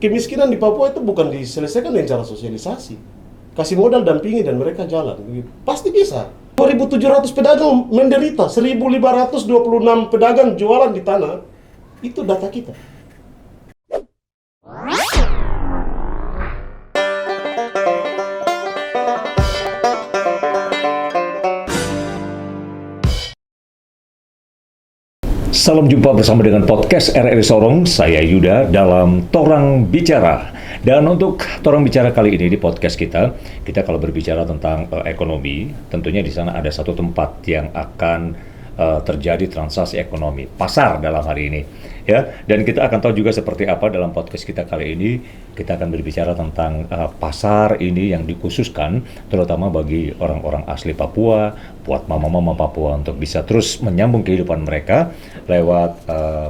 kemiskinan di Papua itu bukan diselesaikan dengan cara sosialisasi. Kasih modal, dampingi, dan mereka jalan. Pasti bisa. 2.700 pedagang menderita, 1.526 pedagang jualan di tanah. Itu data kita. Salam jumpa bersama dengan podcast RRI Sorong, saya Yuda dalam Torang Bicara. Dan untuk Torang Bicara kali ini di podcast kita kalau berbicara tentang ekonomi, tentunya di sana ada satu tempat yang akan terjadi transaksi ekonomi, pasar dalam hari ini. Ya, dan kita akan tahu juga seperti apa dalam podcast kita kali ini. Kita akan berbicara tentang pasar ini yang dikhususkan terutama bagi orang-orang asli Papua, buat mama-mama Papua untuk bisa terus menyambung kehidupan mereka lewat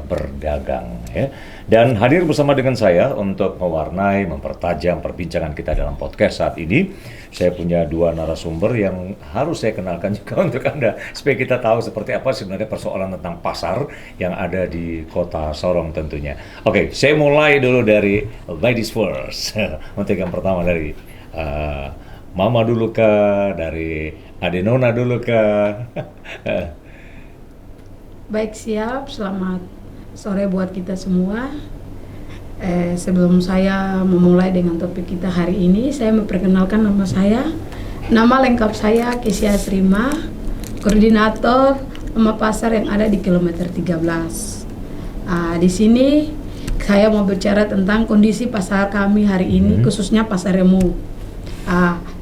berdagang. Ya. Dan hadir bersama dengan saya untuk mewarnai, mempertajam perbincangan kita dalam podcast saat ini. Saya punya dua narasumber yang harus saya kenalkan juga untuk Anda, supaya kita tahu seperti apa sebenarnya persoalan tentang pasar yang ada di kota Sorong tentunya. Oke, saya mulai dulu dari ladies first. Untuk yang pertama dari Mama dulu kah, dari Adenona dulu kah? Baik, siap. Selamat sore buat kita semua. Sebelum saya memulai dengan topik kita hari ini, saya memperkenalkan nama saya. Nama lengkap saya Kesia Srima, koordinator Mama Pasar yang ada di kilometer 13. Di sini saya mau bicara tentang kondisi pasar kami hari ini, khususnya Pasar Remu.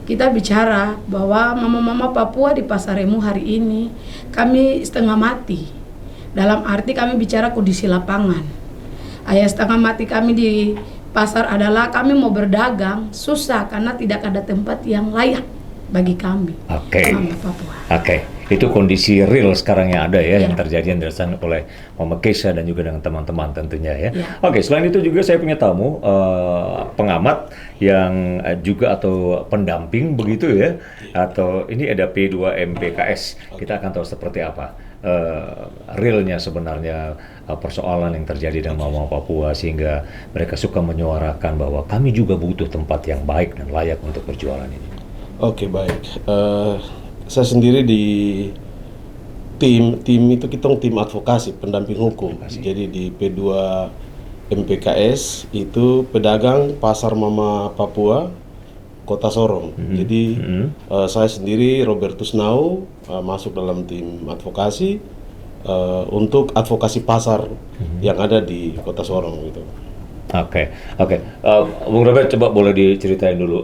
Kita bicara bahwa mama-mama Papua di Pasar Remu hari ini kami setengah mati. Dalam arti kami bicara kondisi lapangan. Setengah mati kami di pasar adalah kami mau berdagang susah karena tidak ada tempat yang layak bagi kami. Mama Papua. Itu kondisi real sekarang yang ada ya, yang terjadi yang dirasakan oleh Mama Kesia dan juga dengan teman-teman tentunya ya. Selain itu juga saya punya tamu pengamat yang juga atau pendamping begitu ya, atau ini ada P2MPKS. Kita akan tahu seperti apa realnya sebenarnya persoalan yang terjadi dengan Mama Papua sehingga mereka suka menyuarakan bahwa kami juga butuh tempat yang baik dan layak untuk berjualan ini. Oke, baik. Saya sendiri di tim itu kita tim advokasi pendamping hukum. Jadi di P2 MPKS itu pedagang pasar Mama Papua Kota Sorong. Jadi saya sendiri Robertus Nau masuk dalam tim advokasi untuk advokasi pasar yang ada di Kota Sorong gitu. Bung Robert, coba boleh diceritain dulu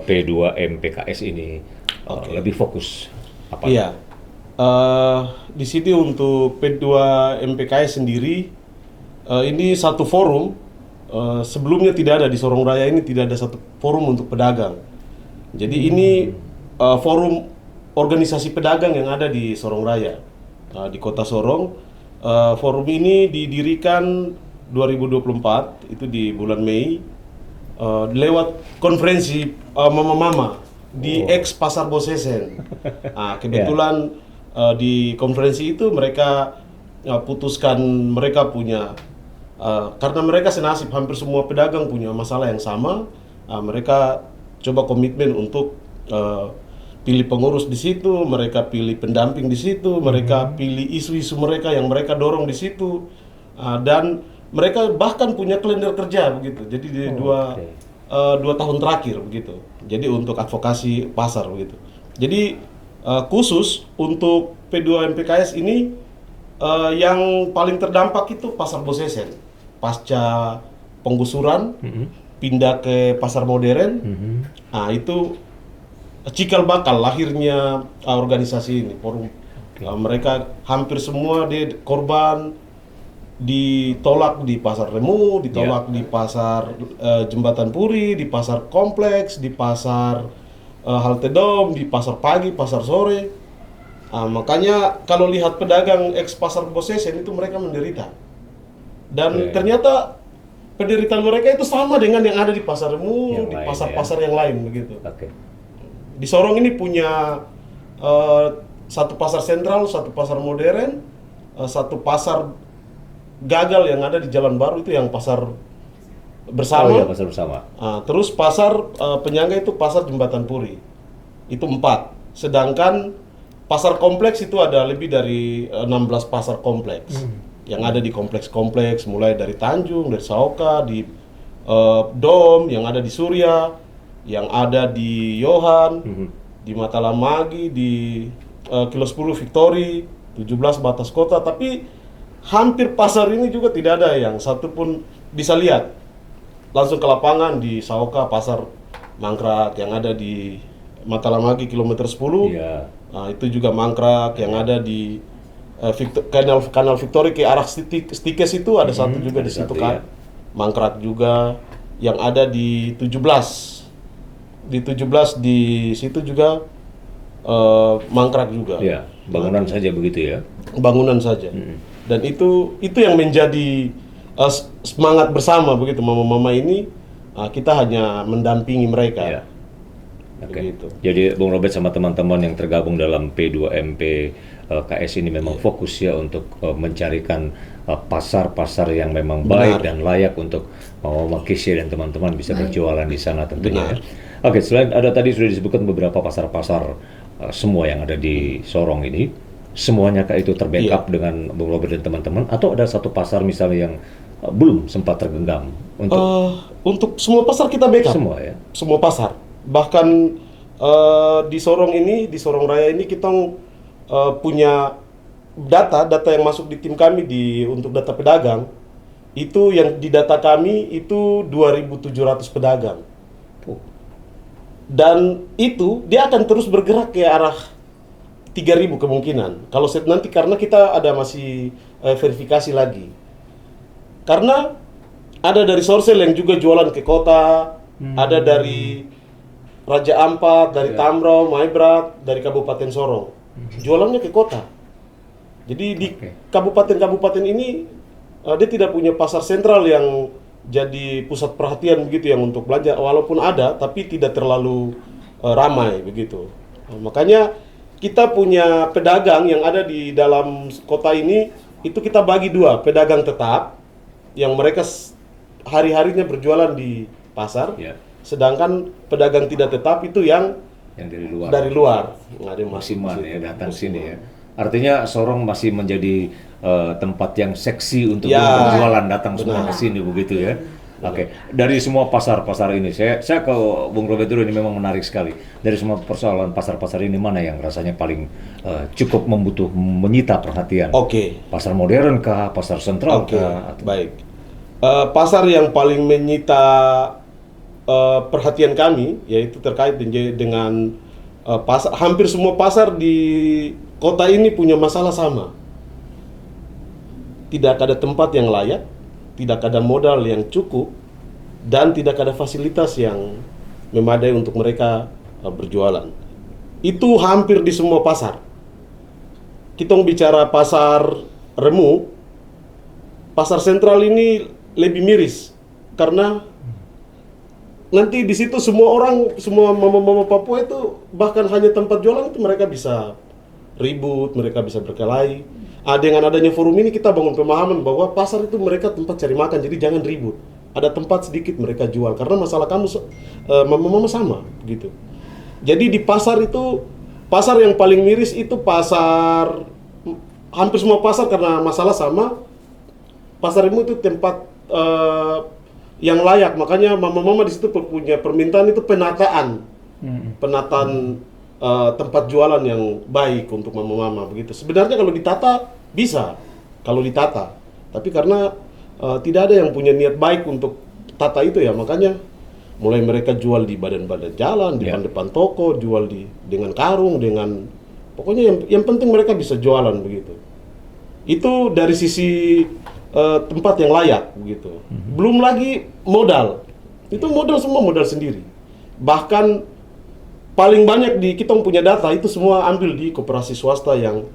P2 MPKS ini lebih fokus apa? Iya, di sini untuk P2 MPKS sendiri ini satu forum. Sebelumnya tidak ada di Sorong Raya ini, tidak ada satu forum untuk pedagang. Jadi ini forum organisasi pedagang yang ada di Sorong Raya di Kota Sorong. Forum ini didirikan 2024 itu di bulan Mei lewat konferensi mama-mama di ex Pasar Bosesen. Kebetulan di konferensi itu mereka putuskan mereka punya karena mereka senasib, hampir semua pedagang punya masalah yang sama. Mereka coba komitmen untuk pilih pengurus di situ, mereka pilih pendamping di situ, mereka pilih isu-isu mereka yang mereka dorong di situ, dan mereka bahkan punya kalender kerja begitu. Jadi di dua tahun terakhir begitu. Jadi untuk advokasi pasar begitu. Jadi khusus untuk P2 MPKS ini yang paling terdampak itu Pasar Bosesen. Pasca penggusuran pindah ke pasar modern. Itu cikal bakal lahirnya organisasi ini, forum. Mereka hampir semua dia korban ditolak di Pasar Remu, ditolak di Pasar Jembatan Puri, di Pasar Kompleks, di Pasar Halte Dom, di Pasar Pagi, Pasar Sore. Makanya kalau lihat pedagang ex Pasar Bosesen itu mereka menderita. Dan ternyata penderitaan mereka itu sama dengan yang ada di Pasar Remu, di pasar-pasar yang lain begitu. Di Sorong ini punya satu pasar sentral, satu pasar modern, satu pasar gagal yang ada di Jalan Baru itu yang pasar bersama. Oh iya, pasar bersama. Terus pasar penyangga itu pasar Jembatan Puri. Itu 4. Sedangkan pasar kompleks itu ada lebih dari 16 pasar kompleks. Yang ada di kompleks-kompleks mulai dari Tanjung, dari Saoka, di Dom, yang ada di Surya, yang ada di Yohan, di Matalamagi, di Kilo 10 Victory, 17 Batas Kota. Tapi hampir pasar ini juga tidak ada yang satu pun bisa lihat. Langsung ke lapangan di Saoka, pasar mangkrak yang ada di Matalamagi kilometer 10. Iya. Itu juga mangkrak yang ada di kanal Victory ke arah Stikes itu ada satu juga di situ satu, kan. iya. Mangkrak juga yang ada di 17. Di 17 di situ juga mangkrak juga. Iya, bangunan saja begitu ya. Bangunan saja. Dan itu yang menjadi semangat bersama begitu mama-mama ini. Kita hanya mendampingi mereka. Iya. Oke. Begitu. Jadi Bung Robert sama teman-teman yang tergabung dalam P2MP KS ini memang fokus ya untuk mencarikan pasar-pasar yang memang baik dan layak untuk Mama Kesia dan teman-teman bisa berjualan di sana tentunya. Ya. Oke, selain ada tadi sudah disebutkan beberapa pasar-pasar semua yang ada di Sorong ini, semuanya itu terbackup dengan Bung Robert dan teman-teman, atau ada satu pasar misalnya yang belum sempat tergenggam untuk semua pasar kita backup. Semua ya. Semua pasar. Bahkan di Sorong ini, di Sorong Raya ini kita punya data yang masuk di tim kami untuk data pedagang. Itu yang di data kami itu 2.700 pedagang. Dan itu dia akan terus bergerak ke arah 3.000 kemungkinan. Kalau nanti karena kita ada masih verifikasi lagi. Karena ada dari Sorsel yang juga jualan ke kota, ada dari Raja Ampat, dari Tamro, Maibrat, dari Kabupaten Sorong. Jualannya ke kota. Jadi di kabupaten-kabupaten ini dia tidak punya pasar sentral yang jadi pusat perhatian begitu yang untuk belanja. Walaupun ada, tapi tidak terlalu ramai begitu. Makanya kita punya pedagang yang ada di dalam kota ini, itu kita bagi 2. Pedagang tetap, yang mereka hari-harinya berjualan di pasar. Sedangkan pedagang tidak tetap itu yang dari luar. Dari luar. Musiman ya, datang sini ya. Artinya Sorong masih menjadi tempat yang seksi untuk berjualan, datang semua ke sini begitu ya. Oke. Dari semua pasar-pasar ini, saya ke Bung Robert dulu, ini memang menarik sekali. Dari semua persoalan pasar-pasar ini, mana yang rasanya paling cukup menyita perhatian? Pasar modern kah, pasar sentral kah? Baik. Pasar yang paling menyita perhatian kami yaitu terkait dengan pasar. Hampir semua pasar di kota ini punya masalah sama. Tidak ada tempat yang layak, tidak ada modal yang cukup, dan tidak ada fasilitas yang memadai untuk mereka berjualan. Itu hampir di semua pasar. Kita bicara pasar Remu, pasar sentral ini lebih miris karena nanti di situ semua orang, semua mama-mama Papua itu bahkan hanya tempat jualan itu mereka bisa ribut, mereka bisa berkelahi. Dengan adanya forum ini kita bangun pemahaman bahwa pasar itu mereka tempat cari makan, jadi jangan ribut. Ada tempat sedikit mereka jual karena masalah kamu mama-mama sama gitu. Jadi di pasar itu, pasar yang paling miris itu pasar, hampir semua pasar karena masalah sama. Pasar Remu itu tempat yang layak, makanya mama-mama di situ punya permintaan itu penataan tempat jualan yang baik untuk mama-mama begitu. Sebenarnya kalau ditata bisa, kalau ditata, tapi karena tidak ada yang punya niat baik untuk tata itu ya, makanya mulai mereka jual di badan-badan jalan, di depan-depan toko, jual dengan karung, dengan pokoknya yang penting mereka bisa jualan begitu. Itu dari sisi tempat yang layak begitu. Belum lagi modal. Itu modal semua modal sendiri. Bahkan paling banyak kita punya data itu semua ambil di koperasi swasta yang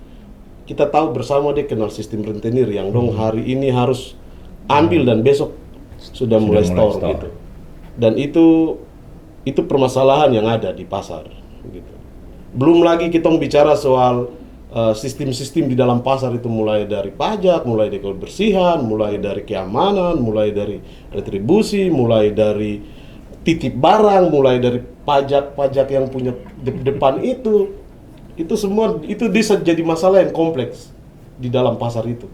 kita tahu bersama dia kenal sistem rentenir yang dong hari ini harus ambil dan besok sudah mulai store gitu. Dan itu permasalahan yang ada di pasar gitu. Belum lagi kita bicara soal sistem-sistem di dalam pasar itu, mulai dari pajak, mulai dari kebersihan, mulai dari keamanan, mulai dari retribusi, mulai dari titip barang, mulai dari pajak-pajak yang punya depan itu semua itu bisa jadi masalah yang kompleks di dalam pasar itu.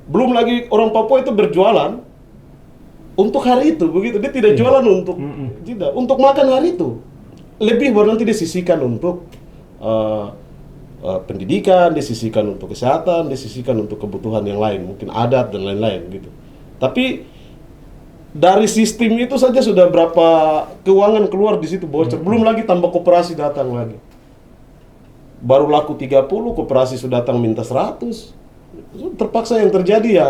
Belum lagi orang Papua itu berjualan untuk hari itu, begitu. Dia tidak jualan untuk tidak untuk makan hari itu. Lebih baru nanti disisihkan untuk pendidikan, disisihkan untuk kesehatan, disisihkan untuk kebutuhan yang lain, mungkin adat dan lain-lain gitu. Tapi dari sistem itu saja sudah berapa keuangan keluar di situ bocor. Belum lagi tambah koperasi datang lagi. Baru laku 30, koperasi sudah datang minta 100. Terpaksa yang terjadi ya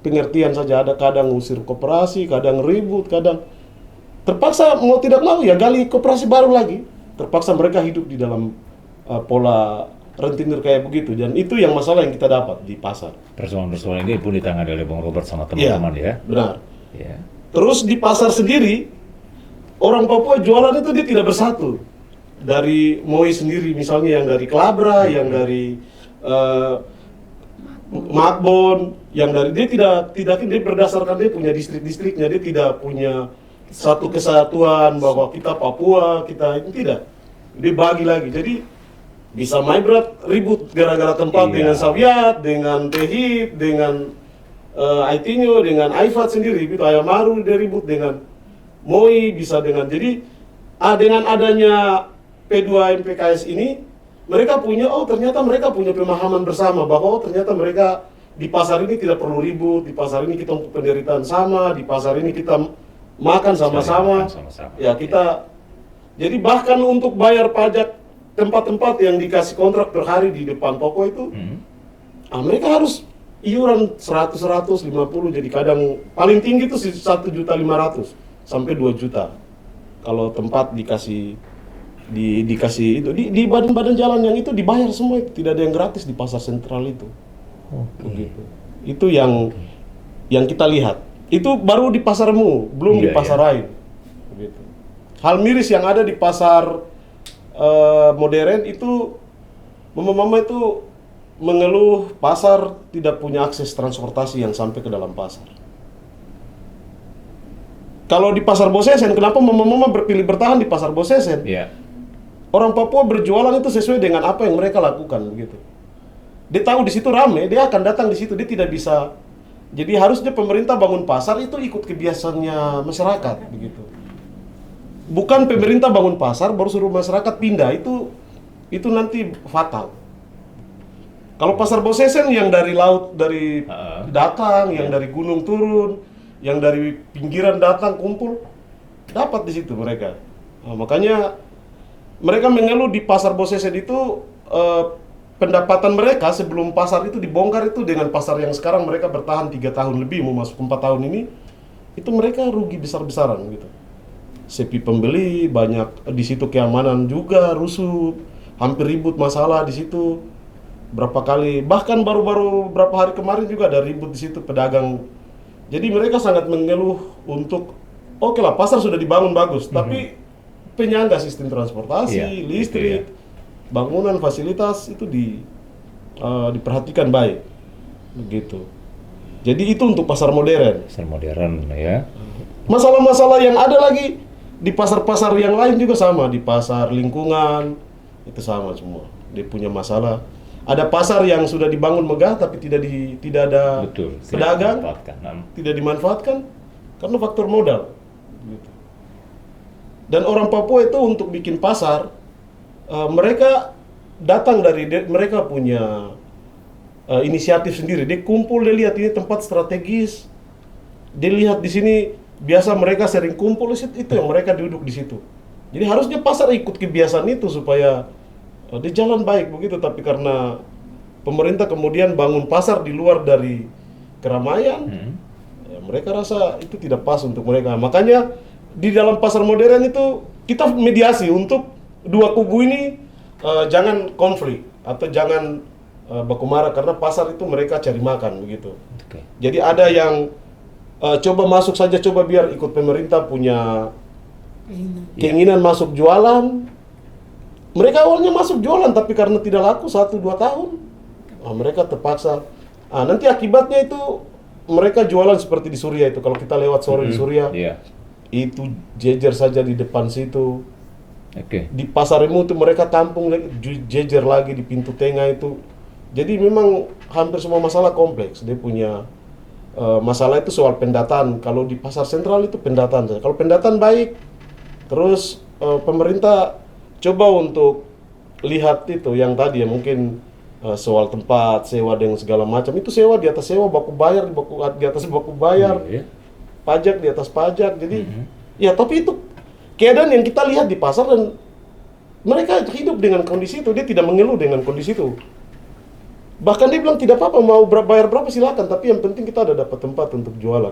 pengertian saja, ada kadang usir koperasi, kadang ribut, kadang terpaksa mau tidak mau ya gali koperasi baru lagi. Terpaksa mereka hidup di dalam pola rentenir kayak begitu, dan itu yang masalah yang kita dapat di pasar. Persoalan-persoalan ini pun ditangani oleh Bang Robert sama teman-teman ya. Benar. Ya. Terus di pasar sendiri, orang Papua jualan itu dia tidak bersatu. Dari MOI sendiri misalnya, yang dari Kelabra, yang dari Makbon, yang dari dia tidak dia berdasarkan dia punya distrik-distriknya, dia tidak punya satu kesatuan bahwa kita Papua, kita itu tidak. Dia bagi lagi. Jadi bisa Maibrat ribut gara-gara tempat dengan Sawiat, dengan Tehit, dengan Aitinho, dengan Aifat sendiri, gitu. Ayamaru dia ribut dengan MOI, bisa dengan. Jadi dengan adanya P2 MPKS ini, mereka punya, ternyata mereka punya pemahaman bersama bahwa ternyata mereka di pasar ini tidak perlu ribut, di pasar ini kita untuk penderitaan sama, di pasar ini kita makan sama-sama. Ya kita, jadi bahkan untuk bayar pajak tempat-tempat yang dikasih kontrak per hari di depan toko itu, mereka harus iuran 100-150, jadi kadang paling tinggi itu 1.500.000 sampai 2 juta. Kalau tempat dikasih itu di badan-badan jalan yang itu dibayar semua, itu tidak ada yang gratis di pasar sentral itu. Begitu. Itu yang kita lihat. Itu baru di pasarmu, belum di pasar lain. Begitu. Hal miris yang ada di pasar modern itu, mama-mama itu mengeluh pasar tidak punya akses transportasi yang sampai ke dalam pasar. Kalau di pasar Bosesen, kenapa mama-mama berpilih bertahan di pasar Bosesen? Yeah. Orang Papua berjualan itu sesuai dengan apa yang mereka lakukan, begitu. Dia tahu di situ rame, dia akan datang di situ, dia tidak bisa. Jadi harusnya pemerintah bangun pasar itu ikut kebiasaannya masyarakat, begitu. Bukan pemerintah bangun pasar baru suruh masyarakat pindah, itu nanti fatal. Kalau pasar Bosesen yang dari laut dari datang, yang dari gunung turun, yang dari pinggiran datang kumpul, dapat di situ mereka. Makanya mereka mengeluh di pasar Bosesen itu pendapatan mereka sebelum pasar itu dibongkar itu dengan pasar yang sekarang mereka bertahan 3 tahun lebih, mau masuk 4 tahun ini, itu mereka rugi besar-besaran gitu. Sepi pembeli, banyak di situ, keamanan juga rusuh, hampir ribut masalah di situ. Berapa kali, bahkan baru-baru berapa hari kemarin juga ada ribut di situ pedagang. Jadi mereka sangat mengeluh untuk, oke lah pasar sudah dibangun bagus, tapi penyangga sistem transportasi, listrik, bangunan, fasilitas itu diperhatikan baik, begitu. Jadi itu untuk pasar modern. Pasar modern ya. Masalah-masalah yang ada lagi di pasar-pasar yang lain juga sama, di pasar lingkungan itu sama semua. Dia punya masalah. Ada pasar yang sudah dibangun megah tapi tidak ada pedagang, tidak dimanfaatkan karena faktor modal. Gitu. Dan orang Papua itu untuk bikin pasar, mereka datang mereka punya inisiatif sendiri. Dia kumpul, dia lihat ini tempat strategis, dia lihat di sini. Biasa mereka sering kumpul itu yang mereka duduk di situ. Jadi harusnya pasar ikut kebiasaan itu supaya di jalan baik begitu. Tapi karena pemerintah kemudian bangun pasar di luar dari keramaian, ya mereka rasa itu tidak pas untuk mereka. Makanya di dalam pasar modern itu kita mediasi untuk dua kubu ini jangan konflik atau jangan baku marah, karena pasar itu mereka cari makan begitu. Jadi ada yang coba masuk saja, coba biar ikut pemerintah punya keinginan masuk jualan, mereka awalnya masuk jualan, tapi karena tidak laku 1-2 tahun, mereka terpaksa. Nanti akibatnya itu mereka jualan seperti di Suria itu. Kalau kita lewat sore di Suria, itu jejer saja di depan situ. Di Pasar Remu itu mereka tampung jejer lagi di pintu tengah itu. Jadi memang hampir semua masalah kompleks. Dia punya masalah itu soal pendataan. Kalau di Pasar Sentral itu pendataan saja. Kalau pendataan baik, terus pemerintah coba untuk lihat itu yang tadi ya, mungkin soal tempat, sewa dengan segala macam. Itu sewa di atas sewa, baku bayar di atas baku bayar, pajak di atas pajak. Jadi ya, tapi itu keadaan yang kita lihat di pasar, dan mereka hidup dengan kondisi itu. Dia tidak mengeluh dengan kondisi itu. Bahkan dia bilang tidak apa-apa, mau bayar berapa silakan, tapi yang penting kita ada dapat tempat untuk jualan.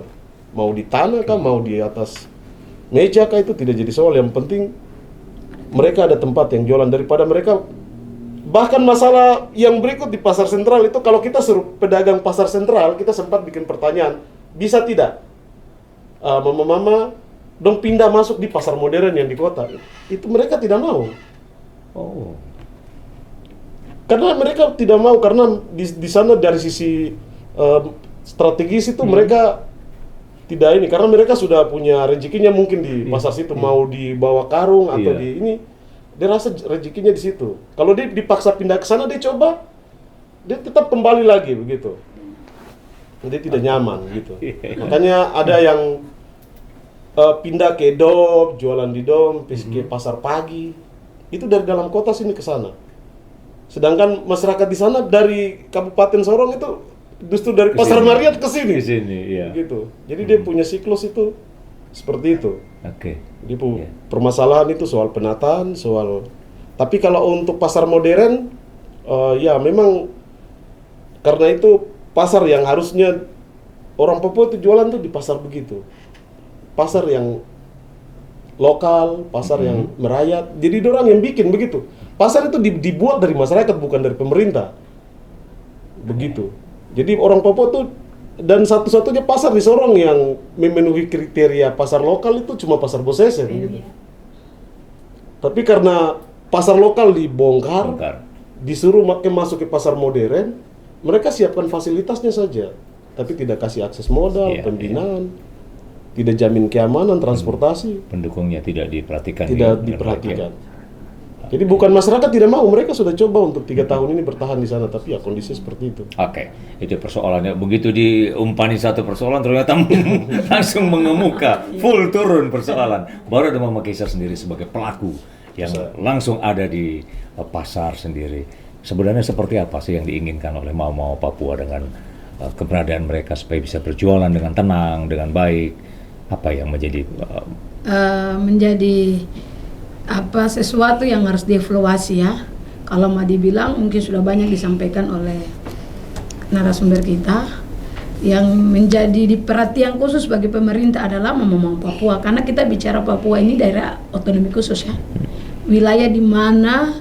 Mau di tanah kah, mau di atas meja kah, itu tidak jadi soal. Yang penting mereka ada tempat yang jualan. Daripada mereka, bahkan masalah yang berikut di Pasar Sentral itu, kalau kita suruh pedagang Pasar Sentral, kita sempat bikin pertanyaan, bisa tidak mama-mama dong pindah masuk di pasar modern yang di kota? Itu mereka tidak mau. Karena mereka tidak mau, karena di sana dari sisi strategis itu mereka tidak ini, karena mereka sudah punya rezekinya mungkin di pasar situ, mau dibawa karung atau di ini, dia rasa rezekinya di situ. Kalau dia dipaksa pindah ke sana, dia coba, dia tetap kembali lagi begitu. Dia tidak nyaman gitu. Makanya ada yang pindah ke Dom, jualan di Dom, ke pasar pagi. Itu dari dalam kota sini ke sana. Sedangkan masyarakat di sana dari Kabupaten Sorong itu justru dari Pasar Mariat ke sini. Gitu. Jadi dia punya siklus itu seperti itu. Jadi permasalahan itu soal penataan, soal. Tapi kalau untuk pasar modern, ya memang karena itu pasar yang harusnya orang Papua itu jualan tuh di pasar begitu. Pasar yang lokal, pasar yang merayat. Jadi orang yang bikin begitu. Pasar itu dibuat dari masyarakat, bukan dari pemerintah. Begitu. Jadi orang Papua tuh, dan satu-satunya pasar di Sorong yang memenuhi kriteria pasar lokal itu cuma Pasar Bosesen. Tapi karena pasar lokal dibongkar, disuruh masuk ke pasar modern, mereka siapkan fasilitasnya saja, tapi tidak kasih akses modal, pembinaan. Tidak jamin keamanan, transportasi. Pendukungnya tidak diperhatikan. Tidak diperhatikan. Jadi bukan masyarakat tidak mau, mereka sudah coba untuk 3 tahun ini bertahan di sana, tapi ya kondisi seperti itu. Itu persoalannya. Begitu diumpani satu persoalan, ternyata langsung mengemuka, full turun persoalan. Baru ada Mama Keisha sendiri sebagai pelaku yang langsung ada di pasar sendiri. Sebenarnya seperti apa sih yang diinginkan oleh Mama Papua dengan keberadaan mereka supaya bisa berjualan dengan tenang, dengan baik? Apa yang menjadi sesuatu yang harus dievaluasi ya. Kalau mau dibilang mungkin sudah banyak disampaikan oleh narasumber kita. Yang menjadi perhatian khusus bagi pemerintah adalah Mama Papua, karena kita bicara Papua ini daerah otonomi khusus ya. Wilayah di mana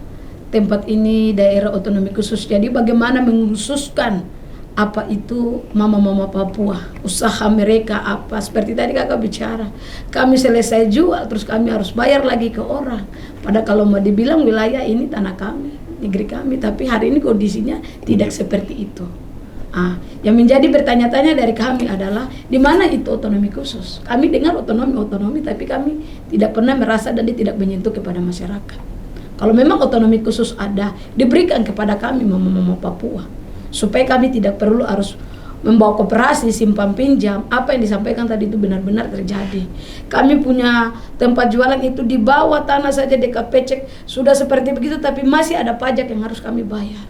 tempat ini daerah otonomi khusus. Jadi bagaimana mengkhususkan apa itu mama-mama Papua, usaha mereka apa, seperti tadi kakak bicara, kami selesai jual terus kami harus bayar lagi ke orang. Padahal kalau mau dibilang wilayah ini tanah kami, negeri kami, tapi hari ini kondisinya tidak seperti itu. Yang menjadi bertanya-tanya dari kami adalah di mana itu otonomi khusus? Kami dengar otonomi, tapi kami tidak pernah merasa dan tidak menyentuh kepada masyarakat. Kalau memang otonomi khusus ada, diberikan kepada kami mama-mama Papua, supaya kami tidak perlu harus membawa koperasi simpan pinjam. Apa yang disampaikan tadi itu benar-benar terjadi. Kami punya tempat jualan itu di bawah tanah saja dekat pecek, sudah seperti begitu, tapi masih ada pajak yang harus kami bayar.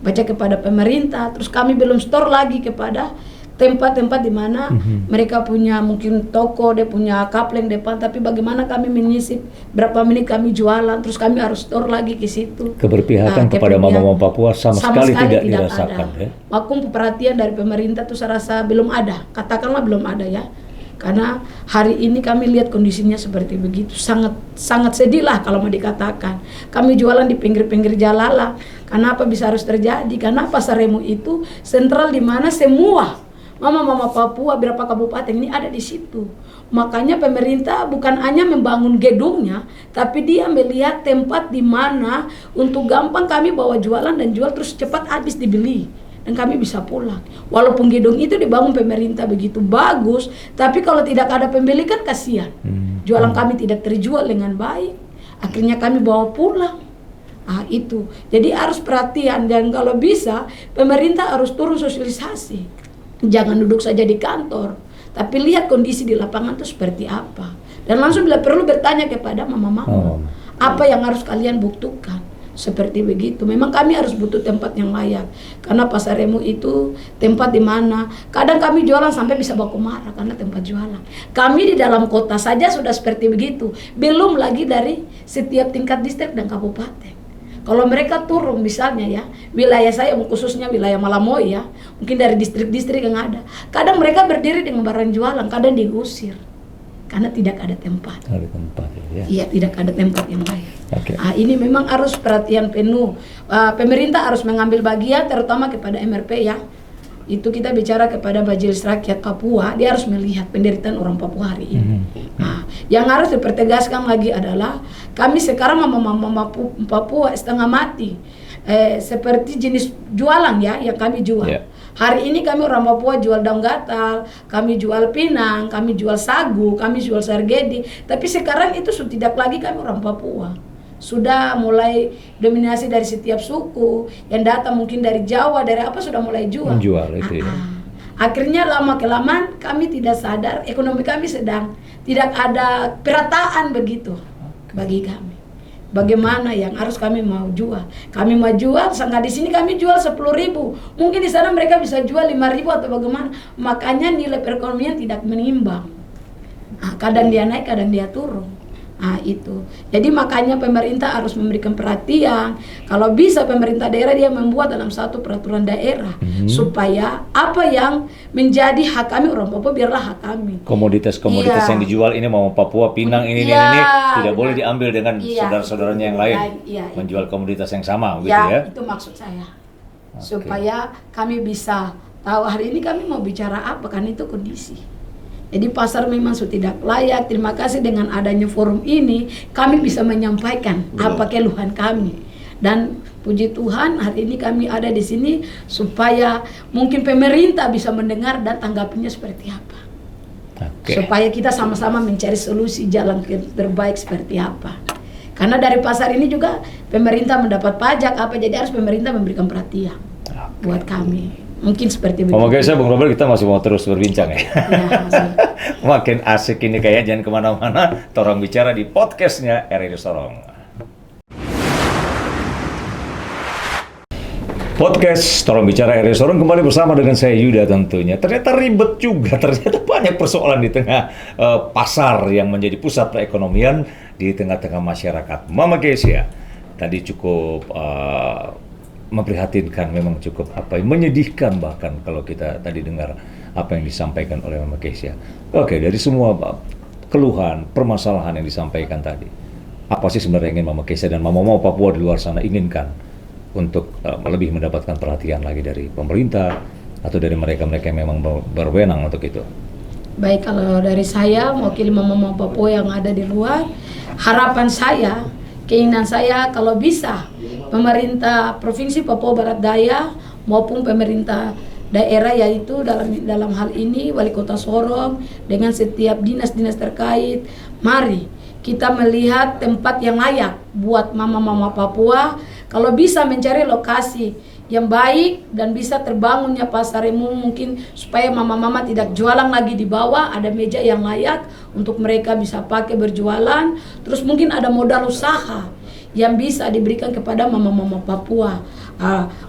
Pajak kepada pemerintah, terus kami belum store lagi kepada tempat-tempat di mana mereka punya mungkin toko, dia punya kapleng depan, tapi bagaimana kami menyisip berapa menit kami jualan, terus kami harus store lagi ke situ. Keberpihakan kepada mama-mama Papua sama sekali tidak dirasakan ya. Maupun perhatian dari pemerintah itu saya rasa belum ada, katakanlah belum ada ya. Karena hari ini kami lihat kondisinya seperti begitu, sangat sedih lah kalau mau dikatakan. Kami jualan di pinggir-pinggir jalan. Kenapa bisa harus terjadi? Karena Pasar Remu itu sentral di mana semua mama-mama Papua berapa kabupaten ini ada di situ. Makanya pemerintah bukan hanya membangun gedungnya, tapi dia melihat tempat di mana untuk gampang kami bawa jualan dan jual terus cepat habis dibeli. Dan kami bisa pulang. Walaupun gedung itu dibangun pemerintah begitu bagus, tapi kalau tidak ada pembeli kan kasihan. Jualan kami tidak terjual dengan baik. Akhirnya kami bawa pulang. Itu. Jadi harus perhatian, dan kalau bisa pemerintah harus turun sosialisasi. Jangan duduk saja di kantor, tapi lihat kondisi di lapangan itu seperti apa. Dan langsung bila perlu bertanya kepada mama-mama, apa yang harus kalian butuhkan. Seperti begitu. Memang kami harus butuh tempat yang layak. Karena Pasar Remu itu tempat di mana kadang kami jualan sampai bisa baku marah karena tempat jualan. Kami di dalam kota saja sudah seperti begitu. Belum lagi dari setiap tingkat distrik dan kabupaten. Kalau mereka turun misalnya ya, wilayah saya khususnya wilayah Malamoy ya, mungkin dari distrik-distrik yang ada. Kadang mereka berdiri dengan barang jualan, kadang diusir. Karena tidak ada tempat. Ada tempat ya. Iya, tidak ada tempat yang layak. Okay. Ini memang harus perhatian penuh. Pemerintah harus mengambil bagian, terutama kepada MRP ya. Itu kita bicara kepada Majelis Rakyat Papua, dia harus melihat penderitaan orang Papua hari ini. Yang harus dipertegaskan lagi adalah kami sekarang mama Papua setengah mati. Seperti jenis jualan ya yang kami jual. Yeah. Hari ini kami orang Papua jual daun gatal, kami jual pinang, kami jual sagu, kami jual sargedi. Tapi sekarang itu sudah tidak lagi kami orang Papua. Sudah mulai dominasi dari setiap suku, yang datang mungkin dari Jawa, dari apa sudah mulai jual. Menjual itu ya. Akhirnya lama kelamaan kami tidak sadar, ekonomi kami sedang tidak ada perataan begitu bagi kami. Bagaimana yang harus kami mau jual? Kami mau jual, sangka di sini kami jual 10.000. Mungkin di sana mereka bisa jual 5.000 atau bagaimana. Makanya nilai perekonomian tidak menimbang. Kadang dia naik, kadang dia turun. Itu. Jadi makanya pemerintah harus memberikan perhatian. Kalau bisa pemerintah daerah dia membuat dalam satu peraturan daerah supaya apa yang menjadi hak kami orang Papua biarlah hak kami. Komoditas yang dijual ini mau Papua, Pinang ini tidak boleh diambil dengan saudara-saudaranya yang lain. Menjual komoditas yang sama gitu ya. Itu maksud saya. Supaya kami bisa tahu hari ini kami mau bicara apa, kan itu kondisi. Jadi pasar memang sudah tidak layak. Terima kasih dengan adanya forum ini kami bisa menyampaikan apa keluhan kami. Dan puji Tuhan hari ini kami ada di sini supaya mungkin pemerintah bisa mendengar dan tanggapinya seperti apa. Supaya kita sama-sama mencari solusi jalan terbaik seperti apa. Karena dari pasar ini juga pemerintah mendapat pajak apa, jadi harus pemerintah memberikan perhatian buat kami. Mungkin seperti begitu. Oke, Bung Robert, kita masih mau terus berbincang ya. Makin asik ini kayak, jangan kemana-mana. Torang bicara di podcastnya RRI Sorong. Podcast Torang Bicara RRI Sorong kembali bersama dengan saya Yuda tentunya. Ternyata ribet juga, ternyata banyak persoalan di tengah pasar yang menjadi pusat perekonomian di tengah-tengah masyarakat. Mama Kesia tadi cukup memprihatinkan, memang cukup menyedihkan bahkan kalau kita tadi dengar apa yang disampaikan oleh Mama Kesia. Oke, dari semua keluhan, permasalahan yang disampaikan tadi, apa sih sebenarnya ingin Mama Kesia dan Mama Papua di luar sana inginkan untuk lebih mendapatkan perhatian lagi dari pemerintah atau dari mereka-mereka yang memang berwenang untuk itu? Baik, kalau dari saya mewakili Mama Papua yang ada di luar, harapan saya, keinginan saya kalau bisa pemerintah Provinsi Papua Barat Daya maupun pemerintah daerah, yaitu dalam hal ini Wali Kota Sorong dengan setiap dinas-dinas terkait, mari kita melihat tempat yang layak buat mama-mama Papua. Kalau bisa mencari lokasi yang baik dan bisa terbangunnya Pasar Remu, mungkin supaya mama-mama tidak jualan lagi di bawah, ada meja yang layak untuk mereka bisa pakai berjualan. Terus mungkin ada modal usaha yang bisa diberikan kepada mama-mama Papua.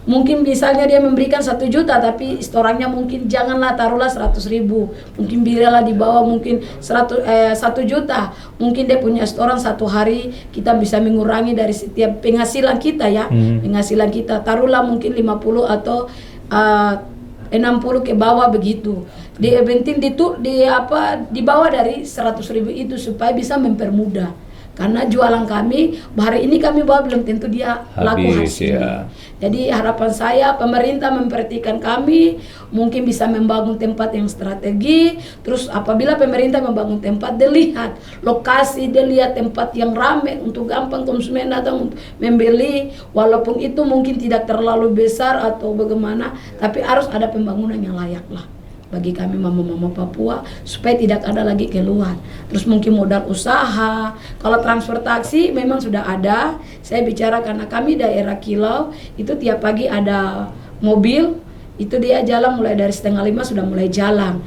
Mungkin misalnya dia memberikan 1 juta, tapi setorannya mungkin janganlah taruhlah 100.000, mungkin biralah di bawah mungkin 1 juta. Mungkin dia punya setoran 1 hari, kita bisa mengurangi dari setiap penghasilan kita ya. Penghasilan kita taruhlah mungkin 50 atau 60 ke bawah begitu. Penting di bawah dari 100.000 itu supaya bisa mempermudah. Karena jualan kami hari ini kami bawa belum tentu dia laku Habis, hasilnya. ya. Jadi harapan saya pemerintah memperhatikan kami, mungkin bisa membangun tempat yang strategi. Terus apabila pemerintah membangun tempat, dia lihat lokasi, dia lihat tempat yang ramai untuk gampang konsumen datang untuk membeli. Walaupun itu mungkin tidak terlalu besar atau bagaimana, tapi harus ada pembangunan yang layak lah bagi kami mama-mama Papua supaya tidak ada lagi keluhan. Terus mungkin modal usaha, kalau transportasi memang sudah ada. Saya bicara karena kami daerah Kilau itu tiap pagi ada mobil, itu dia jalan mulai dari 4:30 sudah mulai jalan.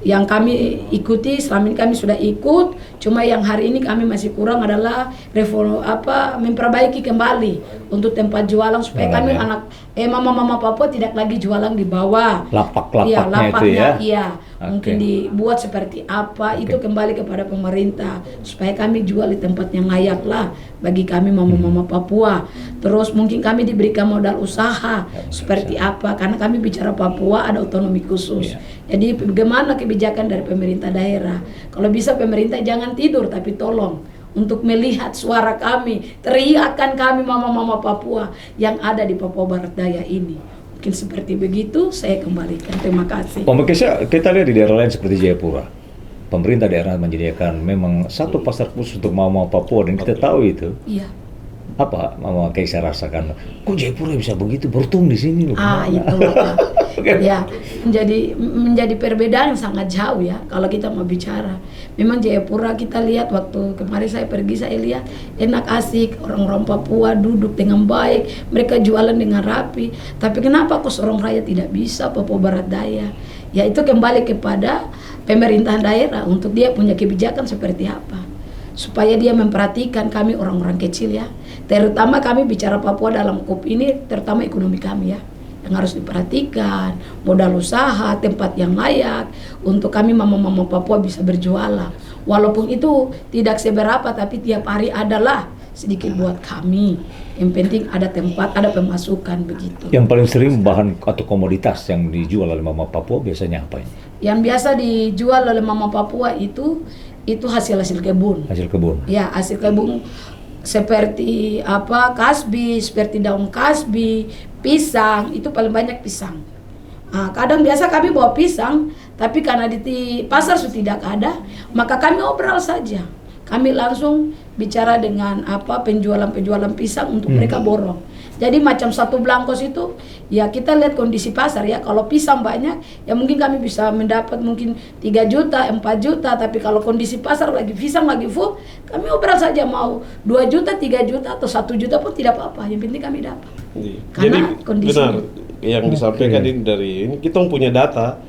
Yang kami ikuti selama ini kami sudah ikut, cuma yang hari ini kami masih kurang adalah memperbaiki kembali untuk tempat jualan supaya kami mama-mama Papua tidak lagi jualan di bawah. Lapak-lapaknya itu ya. Iya, mungkin dibuat seperti apa itu kembali kepada pemerintah supaya kami jual di tempat yang layak lah bagi kami mama-mama Papua. Terus mungkin kami diberikan modal usaha seperti apa karena kami bicara Papua ada otonomi khusus. Jadi bagaimana kebijakan dari pemerintah daerah? Kalau bisa pemerintah jangan tidur tapi tolong untuk melihat suara kami, teriakan kami mama-mama Papua yang ada di Papua Barat Daya ini. Mungkin seperti begitu, saya kembalikan. Terima kasih. Pemirsa, kita lihat di daerah lain seperti Jayapura. Pemerintah daerah menyediakan memang satu pasar khusus untuk mama Papua dan kita tahu itu. Iya. Apa Mama Kaisa rasakan? Kok Jayapura bisa begitu beruntung di sini loh? Itu Bapak. Ya, menjadi perbedaan yang sangat jauh ya kalau kita mau bicara. Memang Jayapura kita lihat waktu kemarin saya pergi, saya lihat enak asik, orang-orang Papua duduk dengan baik, mereka jualan dengan rapi. Tapi kenapa kok Sorong Raya tidak bisa, Papua Barat Daya? Ya itu kembali kepada pemerintah daerah untuk dia punya kebijakan seperti apa. Supaya dia memperhatikan kami orang-orang kecil ya. Terutama kami bicara Papua dalam KUP ini, terutama ekonomi kami ya. Yang harus diperhatikan, modal usaha, tempat yang layak untuk kami mama-mama Papua bisa berjualan. Walaupun itu tidak seberapa, tapi tiap hari adalah sedikit buat kami. Yang penting ada tempat, ada pemasukan begitu. Yang paling sering bahan atau komoditas yang dijual oleh mama Papua biasanya apa ini? Yang biasa dijual oleh mama Papua itu hasil-hasil kebun. Hasil kebun. Ya, hasil kebun seperti kasbi, seperti daun kasbi, pisang, itu paling banyak pisang. Kadang biasa kami bawa pisang, tapi karena di pasar sudah tidak ada, maka kami obrol saja. Kami langsung bicara dengan penjualan pisang untuk mereka borong. Jadi macam satu belangkos itu, ya kita lihat kondisi pasar ya. Kalau pisang banyak, ya mungkin kami bisa mendapat mungkin 3 juta, 4 juta. Tapi kalau kondisi pasar lagi pisang lagi full, kami obrol saja mau 2 juta, 3 juta atau 1 juta pun tidak apa-apa. Yang penting kami dapat. Jadi benar yang disampaikan ini dari ini kita punya data,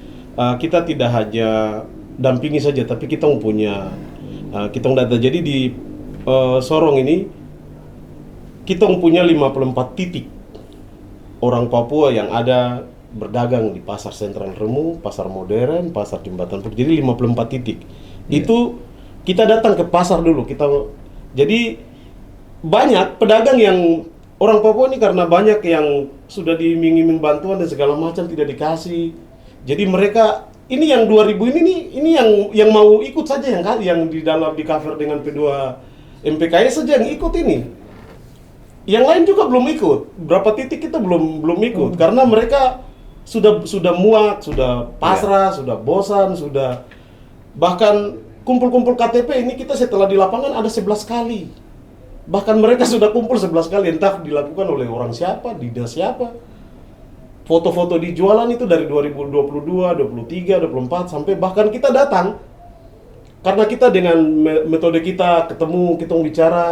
kita tidak hanya dampingi saja, tapi kita punya data. Jadi di Sorong ini kita punya 54 titik orang Papua yang ada berdagang di Pasar Sentral Remu, Pasar Modern, Pasar Jembatan Putih. Jadi 54 titik. Itu kita datang ke pasar dulu. Jadi banyak pedagang yang orang Papua ini karena banyak yang sudah diiming-iming bantuan dan segala macam tidak dikasih. Jadi mereka ini yang 2000 ini yang mau ikut saja yang di cover dengan P2 MPKS saja yang ikut ini. Yang lain juga belum ikut. Berapa titik kita belum ikut karena mereka sudah muak, sudah pasrah, sudah bosan, sudah bahkan kumpul-kumpul KTP ini kita setelah di lapangan ada 11 kali. Bahkan mereka sudah kumpul 11 kali, entah dilakukan oleh orang siapa, dinas siapa. Foto-foto di jualan itu dari 2022, 23, 24 sampai bahkan kita datang karena kita dengan metode kita ketemu, kita bicara,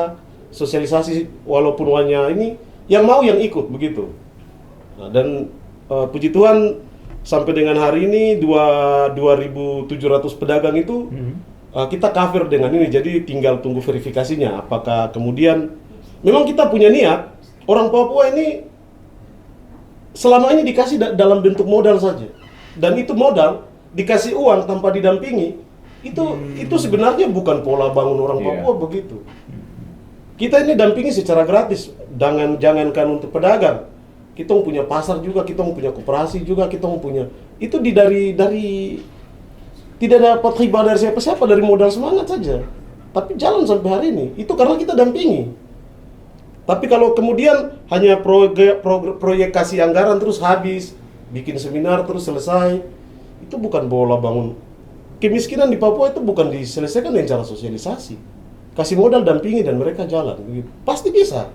sosialisasi walaupun hanya ini yang mau yang ikut begitu. Nah, dan puji Tuhan sampai dengan hari ini 2.700 pedagang itu kita cover dengan ini. Jadi tinggal tunggu verifikasinya apakah kemudian memang kita punya niat orang Papua ini selama ini dikasih dalam bentuk modal saja. Dan itu modal dikasih uang tanpa didampingi. Itu sebenarnya bukan pola bangun orang Papua begitu. Kita ini dampingi secara gratis, jangankan untuk pedagang. Kita punya pasar juga, kita punya koperasi juga, kita punya itu dari tidak dapat hibah dari siapa-siapa, dari modal semangat saja. Tapi jalan sampai hari ini, itu karena kita dampingi. Tapi kalau kemudian hanya proyek kasih anggaran terus habis, bikin seminar terus selesai, itu bukan bola bangun. Kemiskinan di Papua itu bukan diselesaikan dengan cara sosialisasi. Kasih modal, dampingi, dan mereka jalan. Pasti bisa.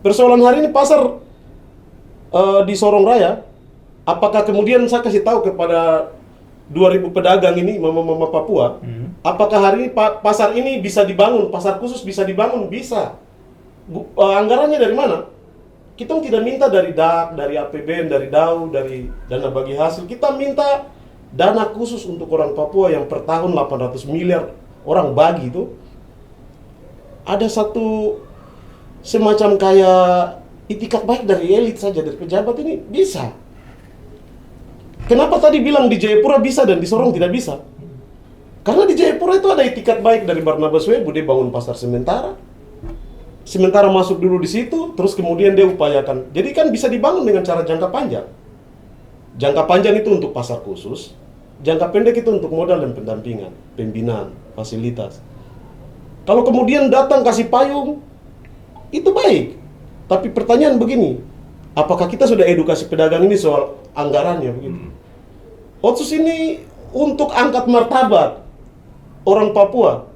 Persoalan hari ini pasar di Sorong Raya, apakah kemudian saya kasih tahu kepada 2.000 pedagang ini, mama-mama Papua, apakah hari ini pasar ini bisa dibangun, pasar khusus bisa dibangun? Bisa. Anggarannya dari mana? Kita tidak minta dari DAK, dari APBN, dari DAU, dari dana bagi hasil. Kita minta dana khusus untuk orang Papua yang per tahun 800 miliar orang bagi itu. Ada satu semacam kayak itikat baik dari elit saja, dari pejabat ini bisa. Kenapa tadi bilang di Jayapura bisa dan di Sorong tidak bisa? Karena di Jayapura itu ada itikat baik dari Barnabas Webu, dia bangun pasar sementara masuk dulu di situ, terus kemudian dia upayakan. Jadi kan bisa dibangun dengan cara jangka panjang. Jangka panjang itu untuk pasar khusus, jangka pendek itu untuk modal dan pendampingan, pembinaan, fasilitas. Kalau kemudian datang kasih payung, itu baik. Tapi pertanyaan begini, apakah kita sudah edukasi pedagang ini soal anggarannya begitu? Otsus ini untuk angkat martabat orang Papua.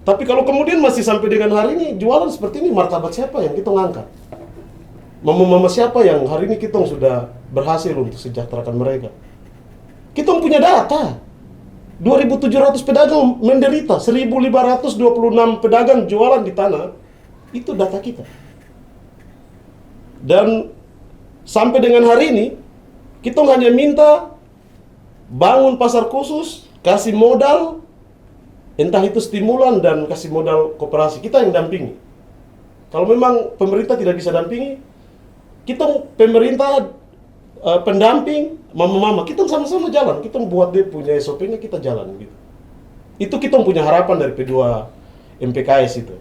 Tapi kalau kemudian masih sampai dengan hari ini jualan seperti ini, martabat siapa yang kita ngangkat? Mama-mama siapa yang hari ini kita sudah berhasil untuk sejahterakan mereka? Kita punya data. 2.700 pedagang menderita, 1.526 pedagang jualan di tanah. Itu data kita. Dan sampai dengan hari ini, kita hanya minta bangun pasar khusus, kasih modal, entah itu stimulan dan kasih modal koperasi. Kita yang dampingi. Kalau memang pemerintah tidak bisa dampingi, kita pemerintah pendamping, mama-mama, kita sama-sama jalan. Kita buat dia punya SOP-nya, kita jalan gitu. Itu kita punya harapan dari P2 MPKS itu.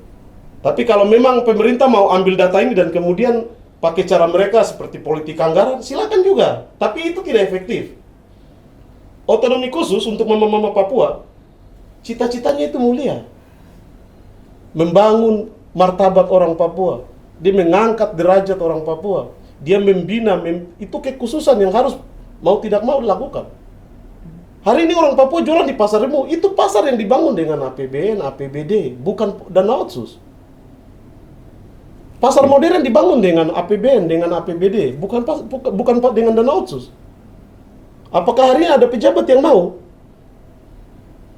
Tapi kalau memang pemerintah mau ambil data ini dan kemudian pakai cara mereka seperti politik anggaran, silakan juga. Tapi itu tidak efektif. Otonomi khusus untuk mama-mama Papua, cita-citanya itu mulia. Membangun martabat orang Papua. Dia mengangkat derajat orang Papua. Dia membina, itu kekhususan yang harus mau tidak mau dilakukan. Hari ini orang Papua jualan di pasar remu, itu pasar yang dibangun dengan APBN, APBD, bukan dana otsus. Pasar modern dibangun dengan APBN, dengan APBD, bukan dengan dana otsus. Apakah hari ini ada pejabat yang mau?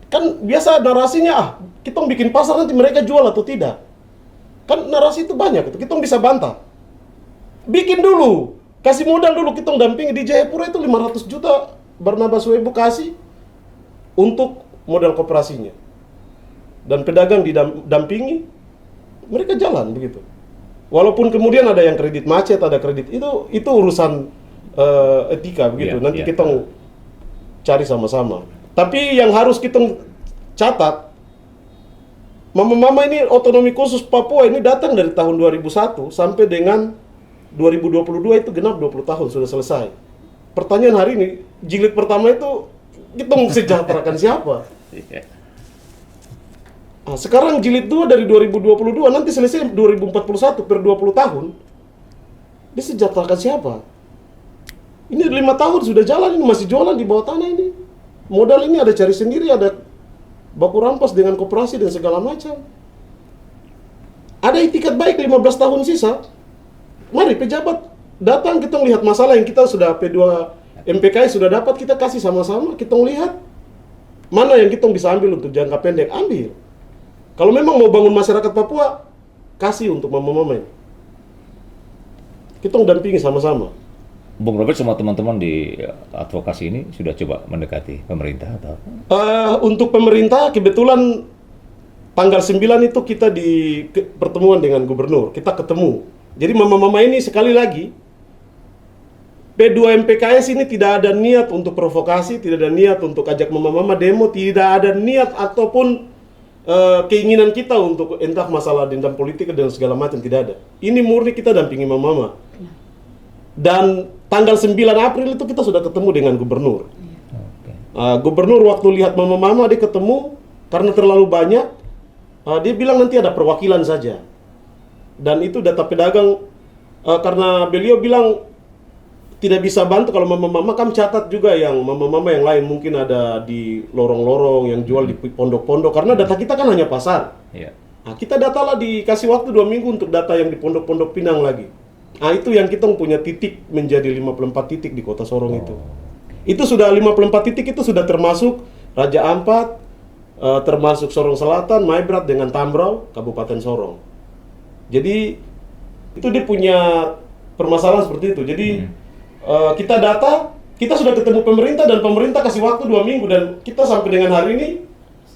Kan biasa narasinya, kita bikin pasar nanti mereka jual atau tidak. Kan narasi itu banyak, kita bisa bantah. Bikin dulu, kasih modal dulu, kita dampingi. Di Jayapura itu 500 juta Barnabas Webu kasih untuk modal koperasinya. Dan pedagang didampingi, mereka jalan begitu. Walaupun kemudian ada yang kredit macet, ada kredit, itu urusan etika begitu. Nanti kita cari sama-sama. Tapi yang harus kita catat, mama-mama ini otonomi khusus Papua ini datang dari tahun 2001 sampai dengan 2022 itu genap 20 tahun sudah selesai. Pertanyaan hari ini, jilid pertama itu kita mau sejahterakan siapa? Nah, sekarang jilid 2 dari 2022 nanti selesai 2041 per 20 tahun. Disejahterakan siapa? Ini 5 tahun sudah jalan, ini masih jualan di bawah tanah ini. Modal ini ada cari sendiri, ada baku rampas dengan koperasi dan segala macam. Ada itikat baik 15 tahun sisa. Mari pejabat datang, kita lihat masalah yang kita sudah P2 MPKS sudah dapat, kita kasih sama-sama, kita lihat mana yang kita bisa ambil untuk jangka pendek, ambil. Kalau memang mau bangun masyarakat Papua, kasih untuk mama-mama ini. Kita dampingi sama-sama. Bung Robert sama teman-teman di advokasi ini sudah coba mendekati pemerintah atau? Untuk pemerintah kebetulan tanggal 9 itu kita di pertemuan dengan gubernur, kita ketemu. Jadi mama-mama ini sekali lagi, P2 MPKS ini tidak ada niat untuk provokasi, tidak ada niat untuk ajak mama-mama demo, tidak ada niat ataupun keinginan kita untuk entah masalah dendam politik dan segala macam, tidak ada. Ini murni kita dampingi mama-mama. Dan tanggal 9 April itu kita sudah ketemu dengan gubernur. Gubernur waktu lihat mama-mama dia ketemu, karena terlalu banyak, Dia bilang nanti ada perwakilan saja. Dan itu data pedagang, karena beliau bilang tidak bisa bantu kalau mama-mama, kami catat juga yang mama-mama yang lain mungkin ada di lorong-lorong yang jual di pondok-pondok, karena data kita kan hanya pasar. Nah, kita data lah, dikasih waktu 2 minggu untuk data yang di pondok-pondok Pinang lagi. Nah, itu yang kita punya titik menjadi 54 titik di Kota Sorong itu. Itu sudah 54 titik, itu sudah termasuk Raja Ampat, termasuk Sorong Selatan, Maibrat dengan Tambrau, Kabupaten Sorong. Jadi itu dia punya permasalahan seperti itu. Jadi kita data, kita sudah ketemu pemerintah dan pemerintah kasih waktu 2 minggu, dan kita sampai dengan hari ini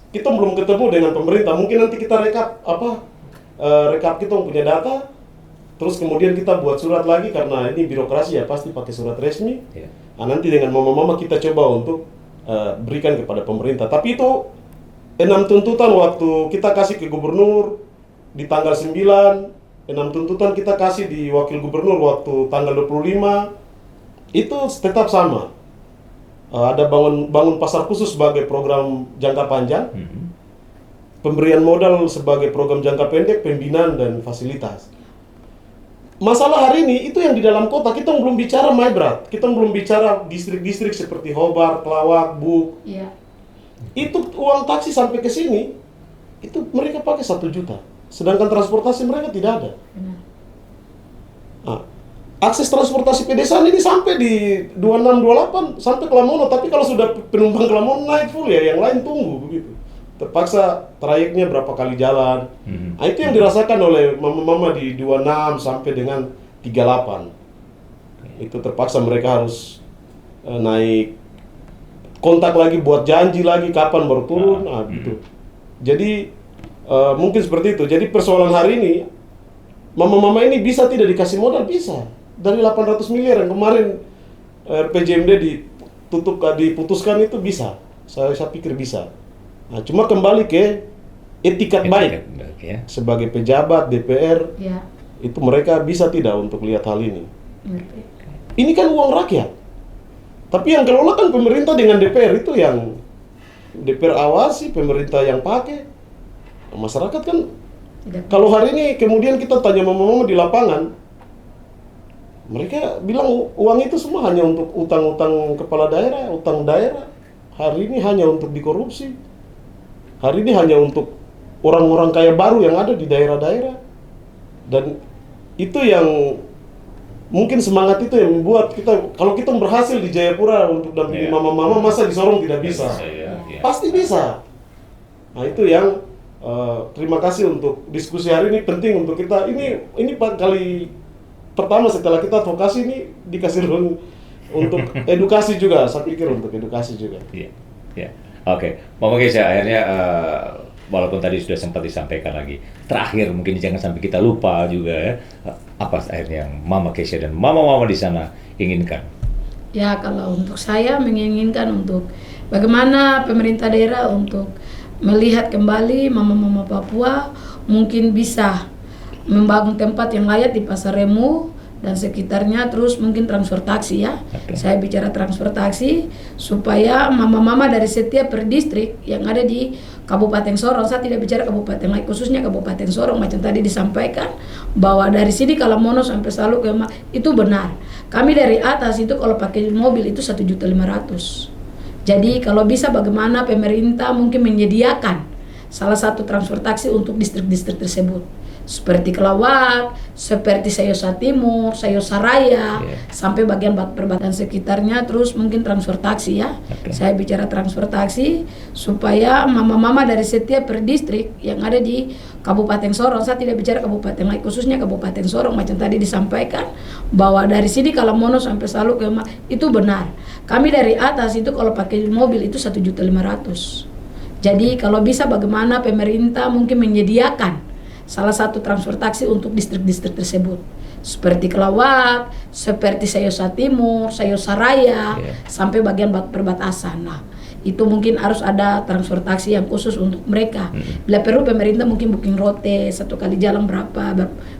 kita belum ketemu dengan pemerintah. Mungkin nanti kita rekap kita punya data, terus kemudian kita buat surat lagi, karena ini birokrasi ya, pasti pakai surat resmi. Nah, nanti dengan mama-mama kita coba untuk berikan kepada pemerintah. Tapi itu 6 tuntutan waktu kita kasih ke gubernur di tanggal 9, 6 tuntutan kita kasih di wakil gubernur waktu tanggal 25, itu tetap sama. Ada bangun pasar khusus sebagai program jangka panjang, pemberian modal sebagai program jangka pendek, pembinaan dan fasilitas. Masalah hari ini itu yang di dalam kota, kita belum bicara Maibrat, kita belum bicara distrik-distrik seperti Hobart, Kelawak, Buk. Itu uang taksi sampai ke sini, itu mereka pakai 1 juta, sedangkan transportasi mereka tidak ada. Nah, akses transportasi pedesaan ini sampai di 26, 28 sampai ke Lamono, tapi kalau sudah penumpang ke Lamono naik full ya, yang lain tunggu begitu. Terpaksa trayeknya berapa kali jalan. Nah, itu yang dirasakan oleh mama-mama di 26 sampai dengan 38. Itu terpaksa mereka harus naik, kontak lagi, buat janji lagi kapan baru turun. Nah, gitu. Jadi mungkin seperti itu. Jadi persoalan hari ini, mama-mama ini bisa tidak dikasih modal? Bisa. Dari 800 miliar yang kemarin RPJMD diputuskan itu bisa. Saya pikir bisa. Nah, cuma kembali ke etikat baik sebagai pejabat DPR, itu mereka bisa tidak untuk lihat hal ini. Ini kan uang rakyat, tapi yang kelola kan pemerintah dengan DPR, itu yang DPR awasi, pemerintah yang pakai. Masyarakat kan kalau hari ini kemudian kita tanya mama-mama di lapangan, mereka bilang uang itu semua hanya untuk utang-utang kepala daerah, utang daerah. Hari ini hanya untuk dikorupsi. Hari ini hanya untuk orang-orang kaya baru yang ada di daerah-daerah. Dan itu yang mungkin semangat itu yang membuat kita, kalau kita berhasil di Jayapura untuk dampingi mama-mama, masa di Sorong tidak bisa? Pasti bisa. Nah, itu yang terima kasih untuk diskusi hari ini, penting untuk kita. Ini kali pertama setelah kita advokasi ini dikasih ruang untuk edukasi juga, saya pikir untuk edukasi juga. Oke, Mama Kesha, akhirnya walaupun tadi sudah sempat disampaikan lagi, terakhir mungkin jangan sampai kita lupa juga ya, apa akhirnya yang Mama Kesha dan mama-mama di sana inginkan? Ya, kalau untuk saya menginginkan untuk bagaimana pemerintah daerah untuk melihat kembali mama-mama Papua mungkin bisa membangun tempat yang layak di Pasar Remu dan sekitarnya, terus mungkin transportasi ya. Saya bicara transportasi supaya mama-mama dari setiap per distrik yang ada di Kabupaten Sorong, saya tidak bicara kabupaten lain, khususnya Kabupaten Sorong, macam tadi disampaikan bahwa dari sini kalau Mono sampai Salu ke itu benar. Kami dari atas itu kalau pakai mobil itu 1.500.000. Jadi kalau bisa bagaimana pemerintah mungkin menyediakan salah satu transportasi untuk distrik-distrik tersebut. Seperti Kelawak, seperti Sayosa Timur, Sayosa Raya, sampai bagian perbatasan sekitarnya, terus mungkin transportasi ya. Saya bicara transportasi supaya mama-mama dari setiap per distrik yang ada di Kabupaten Sorong, saya tidak bicara kabupaten lain, khususnya Kabupaten Sorong, macam tadi disampaikan bahwa dari sini kalau Mono sampai Salu ke itu benar. Kami dari atas itu kalau pakai mobil itu 1.500.000. Jadi kalau bisa bagaimana pemerintah mungkin menyediakan salah satu transportasi untuk distrik-distrik tersebut. Seperti Kelawak, seperti Sayosa Timur, Sayosa Raya, sampai bagian perbatasan. Nah, itu mungkin harus ada transportasi yang khusus untuk mereka. Bila perlu pemerintah mungkin booking route, satu kali jalan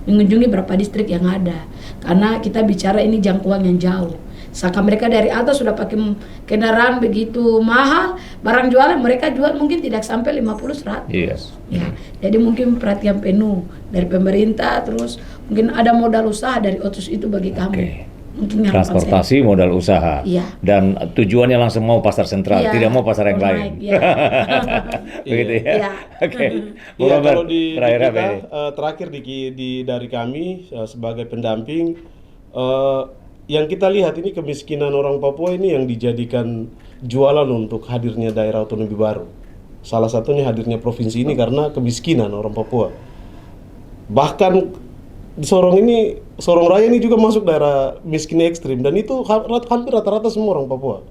mengunjungi berapa distrik yang ada. Karena kita bicara ini jangkauan yang jauh. Saka mereka dari atas sudah pakai kendaraan begitu mahal, barang jualan mereka jual mungkin tidak sampai 50-100. Yes. Ya, jadi mungkin perhatian penuh dari pemerintah, terus mungkin ada modal usaha dari Otsus itu bagi kami. Oke. Mungkin harapan Transportasi, modal usaha, Iya. dan tujuannya langsung mau pasar sentral, Iya, tidak mau pasar yang lain. naik, iya. Begitu ya. Iya. Oke. Bung Iya, Robert, kalau di terakhir apa kita, ini? terakhir dari kami sebagai pendamping, yang kita lihat ini kemiskinan orang Papua ini yang dijadikan jualan untuk hadirnya daerah otonomi baru. Salah satunya hadirnya provinsi ini karena kemiskinan orang Papua. Bahkan di Sorong Raya ini juga masuk daerah miskin ekstrim, dan itu hampir rata-rata semua orang Papua.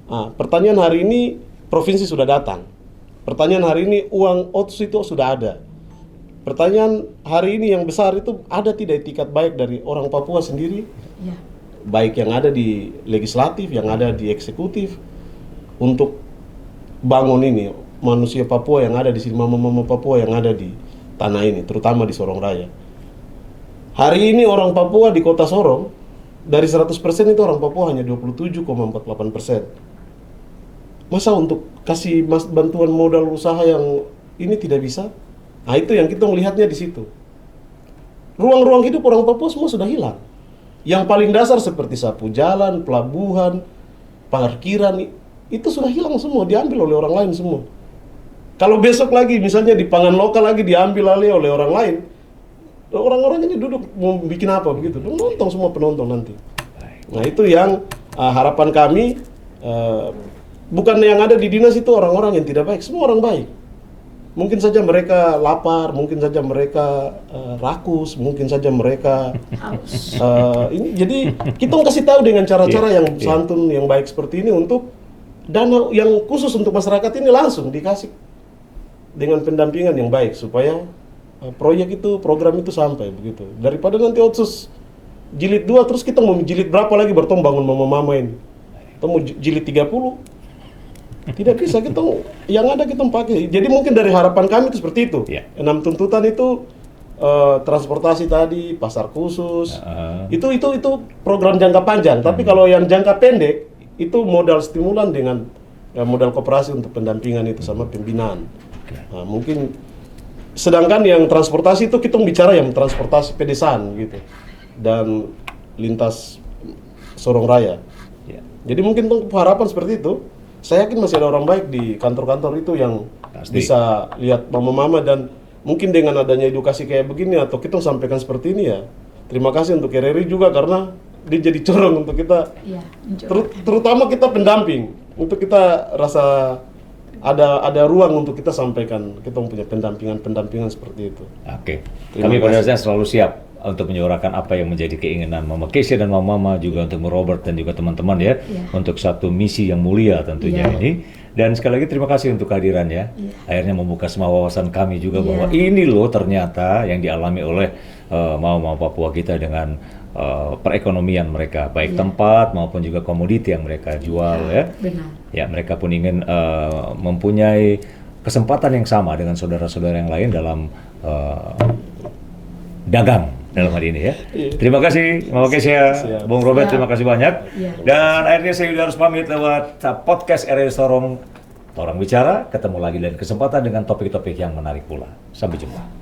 Nah, pertanyaan hari ini provinsi sudah datang. Pertanyaan hari ini uang Otsus itu sudah ada. Pertanyaan hari ini yang besar itu ada tidak itikat baik dari orang Papua sendiri, Ya. baik yang ada di legislatif, yang ada di eksekutif, untuk bangun ini manusia Papua yang ada di sini, mama-mama Papua yang ada di tanah ini, terutama di Sorong Raya. Hari ini orang Papua di kota Sorong, dari 100% itu orang Papua hanya 27,48%. Masa untuk kasih bantuan modal usaha yang ini tidak bisa? Nah, itu yang kita melihatnya di situ. Ruang-ruang hidup orang Papua semua sudah hilang. Yang paling dasar seperti sapu jalan, pelabuhan, parkiran, itu sudah hilang semua, diambil oleh orang lain semua. Kalau besok lagi misalnya di pangan lokal lagi diambil oleh orang lain, orang-orang ini duduk mau bikin apa begitu? Nonton semua penonton nanti. Nah, itu yang harapan kami, bukan yang ada di dinas itu orang-orang yang tidak baik, semua orang baik. Mungkin saja mereka lapar, mungkin saja mereka rakus, mungkin saja mereka ini. Jadi kita kasih tahu dengan cara-cara yang santun, yang baik seperti ini, untuk dana yang khusus untuk masyarakat ini langsung dikasih dengan pendampingan yang baik supaya proyek itu, program itu sampai begitu. Daripada nanti Otsus jilid 2 terus kita mau jilid berapa lagi bertemu bangun mama-mama ini. Kita mau jilid 30. Tidak bisa, kita yang ada kita pakai. Jadi mungkin dari harapan kami itu seperti itu. 6 tuntutan itu transportasi tadi, pasar khusus. Itu program jangka panjang. Tapi kalau yang jangka pendek itu modal stimulan dengan modal koperasi untuk pendampingan itu sama pembinaan. Nah, mungkin sedangkan yang transportasi itu kita bicara yang transportasi pedesaan gitu. Dan lintas Sorong Raya. Jadi mungkin harapan seperti itu. Saya yakin masih ada orang baik di kantor-kantor itu yang bisa lihat mama-mama, dan mungkin dengan adanya edukasi kayak begini atau kita sampaikan seperti ini ya. Terima kasih untuk RRI juga karena dia jadi corong untuk kita, terutama kita pendamping, untuk kita rasa ada ruang untuk kita sampaikan, kita mempunyai pendampingan seperti itu. Oke. Kami pada dasarnya selalu siap untuk menyuarakan apa yang menjadi keinginan Mama Kesia dan Mama juga untuk Robert dan juga teman-teman ya, untuk satu misi yang mulia tentunya ini. Dan sekali lagi terima kasih untuk kehadirannya. Akhirnya membuka semua wawasan kami juga bahwa ini loh ternyata yang dialami oleh Mama Papua kita dengan perekonomian mereka, baik tempat maupun juga komoditi yang mereka jual ya. Benar. Ya, mereka pun ingin mempunyai kesempatan yang sama dengan saudara-saudara yang lain dalam dagang dalam hari ini ya. Terima kasih Mama Kesia, Bung Robert, terima kasih banyak. Dan akhirnya saya harus pamit lewat podcast RRI Sorong Torang Bicara. Ketemu lagi lain kesempatan dengan topik-topik yang menarik pula. Sampai jumpa.